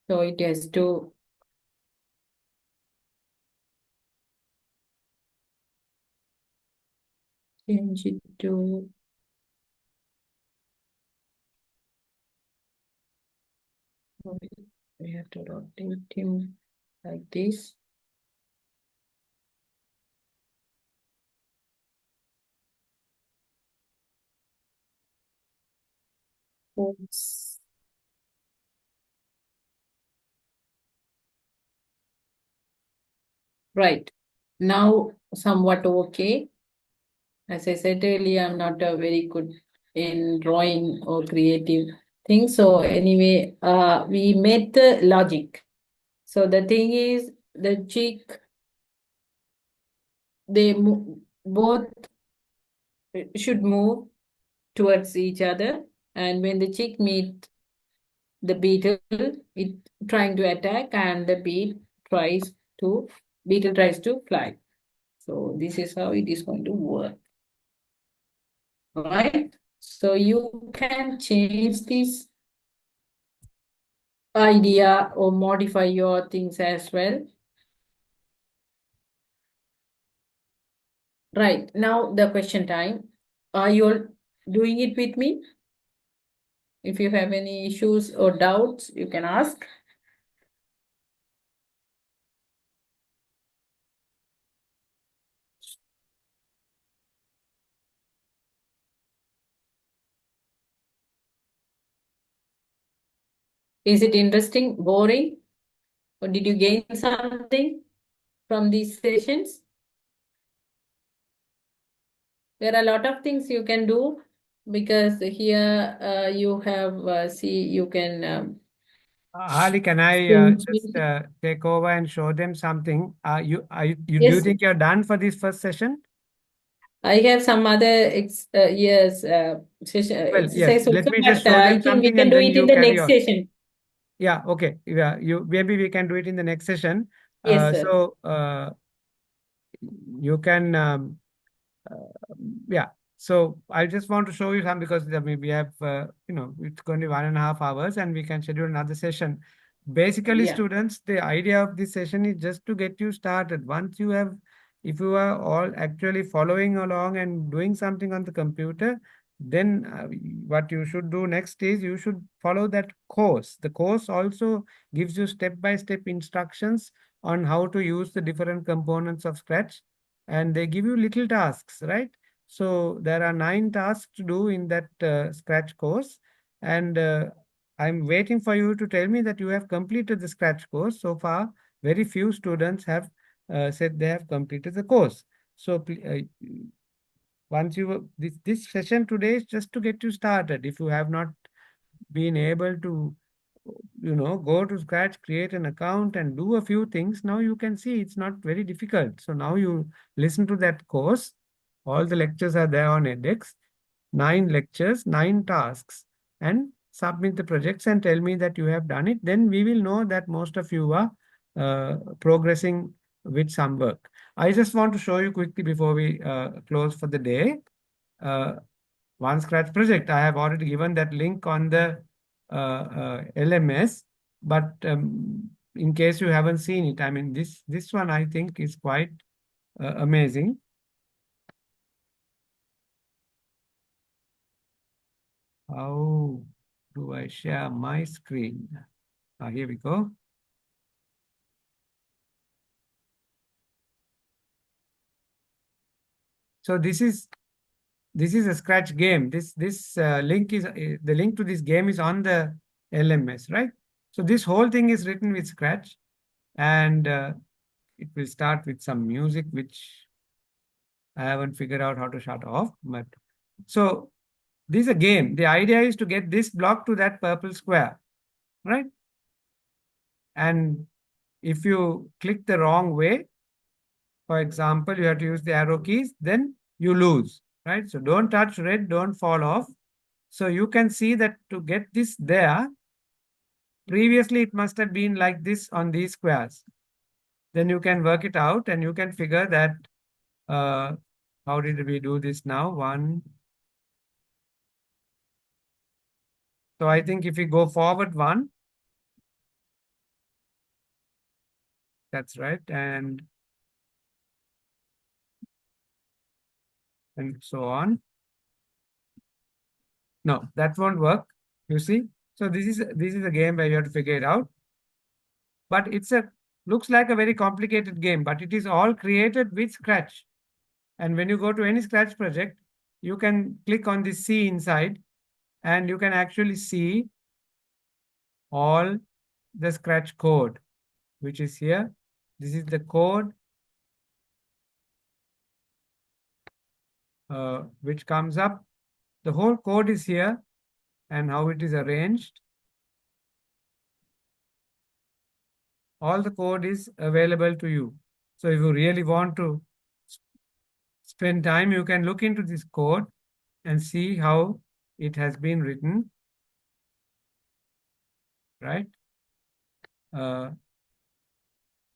So it has to change it to we have to rotate him like this. Oops. Right. Now, somewhat okay. As I said earlier, I'm not very good in drawing or creative things. So anyway, we made the logic. So the thing is, the chick, both should move towards each other, and when the chick meet the beetle, it trying to attack, and the to beetle tries to fly. So this is how it is going to work, right? So you can change this idea or modify your things as well. Right, now the question time. Are you all doing it with me? If you have any issues or doubts, you can ask. Is it interesting, boring, or did you gain something from these sessions? There are a lot of things you can do, because here you have, see, you can Ali, can I change just it. take over and show them something? Do you Yes, think you're done for this first session? I have some other yes, session, Well, yes. exercise Let also, me just but show I them think we something can and do then it in you the carry next on. session. Yeah, okay. Yeah, maybe we can do it in the next session. Yes, sir. So you can yeah. So I just want to show you some because I mean, we have it's going to be 1.5 hours and we can schedule another session. Basically, Yeah. students, the idea of this session is just to get you started. Once you have, if you are all actually following along and doing something on the computer, then what you should do next is you should follow that course. The course also gives you step-by-step instructions on how to use the different components of Scratch, and they give you little tasks, right? So there are 9 tasks to do in that Scratch course, and I'm waiting for you to tell me that you have completed the Scratch course. So far, very few students have said they have completed the course. So once you this session today is just to get you started. If you have not been able to go to Scratch, create an account and do a few things, now you can see it's not very difficult. So now you listen to that course. All the lectures are there on edX. 9 lectures, 9 tasks, and submit the projects and tell me that you have done it. Then we will know that most of you are progressing with some work. I just want to show you quickly before we close for the day. Uh, One Scratch project. I have already given that link on the LMS, but in case you haven't seen it, I mean, this one I think is quite amazing. How do I share my screen? Here we go. So this is a Scratch game. This link is the link to this game is on the LMS, right? So this whole thing is written with Scratch, and it will start with some music, which I haven't figured out how to shut off. But so this is a game. The idea is to get this block to that purple square, right? And if you click the wrong way, for example, you have to use the arrow keys, then you lose, right? So don't touch red, don't fall off. So you can see that to get this there, previously it must have been like this on these squares. Then you can work it out and you can figure that how did we do this now? One. So I think if we go forward one, that's right, and so on. No, that won't work. You see? So this is a game where you have to figure it out. But it's a looks like a very complicated game, but it is all created with Scratch. And when you go to any Scratch project, you can click on the C inside and you can actually see all the Scratch code, which is here. This is the code which comes up. The whole code is here and how it is arranged. All the code is available to you. So if you really want to spend time, you can look into this code and see how it has been written, right?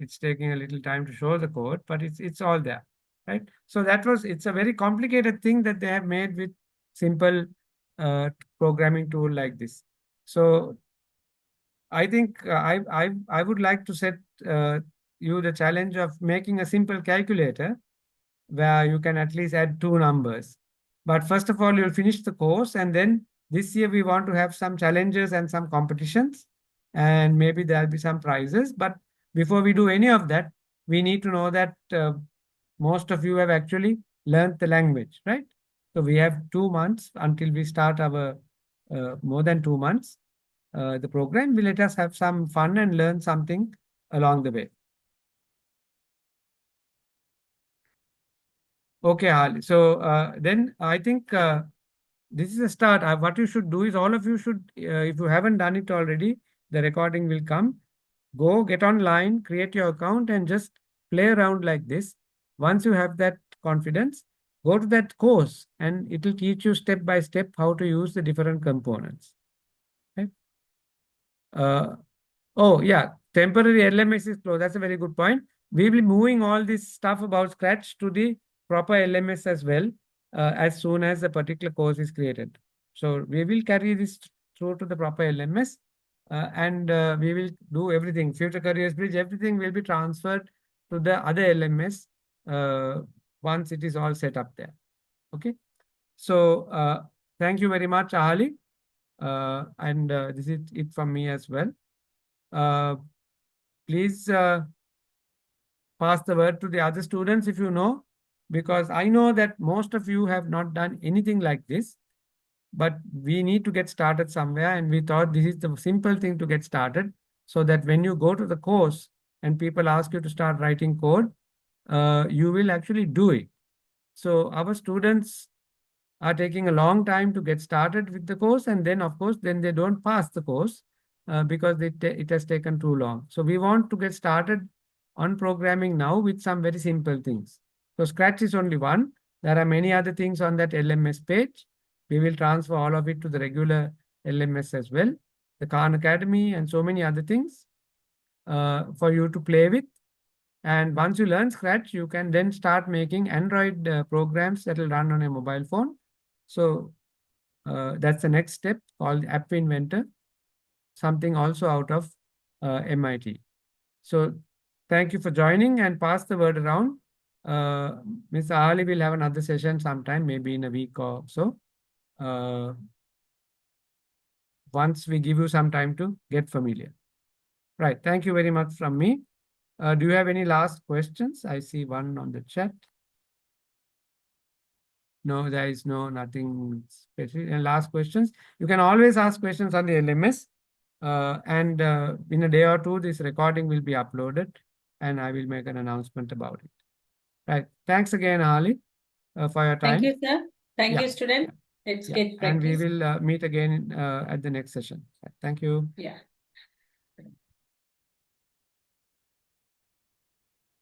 It's taking a little time to show the code, but it's all there, right? So it's a very complicated thing that they have made with simple uh, programming tool like this. So I think I would like to set you the challenge of making a simple calculator where you can at least add two numbers. But first of all, you'll finish the course, and then this year we want to have some challenges and some competitions, and maybe there'll be some prizes. But before we do any of that, we need to know that most of you have actually learned the language, right? So we have 2 months until we start our more than 2 months. The program will let us have some fun and learn something along the way. Okay, Ali. So then I think this is a start. What you should do is all of you should, if you haven't done it already, the recording will come. Go get online, create your account, and just play around like this. Once you have that confidence, go to that course, and it will teach you step by step how to use the different components. Okay? Uh, Oh, yeah. Temporary LMS is closed. That's a very good point. We will be moving all this stuff about Scratch to the proper LMS as well, as soon as the particular course is created. So we will carry this through to the proper LMS, and we will do everything. Future Careers Bridge, everything will be transferred to the other LMS once it is all set up there. Okay. So thank you very much, Ahali. And this is it from me as well. Uh, Please pass the word to the other students if you know, because I know that most of you have not done anything like this, but we need to get started somewhere. And we thought this is the simple thing to get started so that when you go to the course and people ask you to start writing code, you will actually do it. So our students are taking a long time to get started with the course, and then of course then they don't pass the course because it has taken too long. So we want to get started on programming now with some very simple things. So Scratch is only one. There are many other things on that LMS page. We will transfer all of it to the regular LMS as well, the Khan Academy and so many other things for you to play with. And once you learn Scratch, you can then start making Android programs that will run on a mobile phone. So that's the next step called App Inventor, something also out of MIT. So thank you for joining, and pass the word around. Ms. Ahali will have another session sometime, maybe in a week or so. Once we give you some time to get familiar. Right. Thank you very much from me. Do you have any last questions? I see one on the chat. No, there is nothing special. And last questions. You can always ask questions on the LMS. And in a day or two, this recording will be uploaded and I will make an announcement about it. Right. Thanks again, Ali, for your time. Thank you, sir. Thank Yeah. you, student. Let's Yeah. get And we practice. will meet again at the next session. Thank you. Yeah.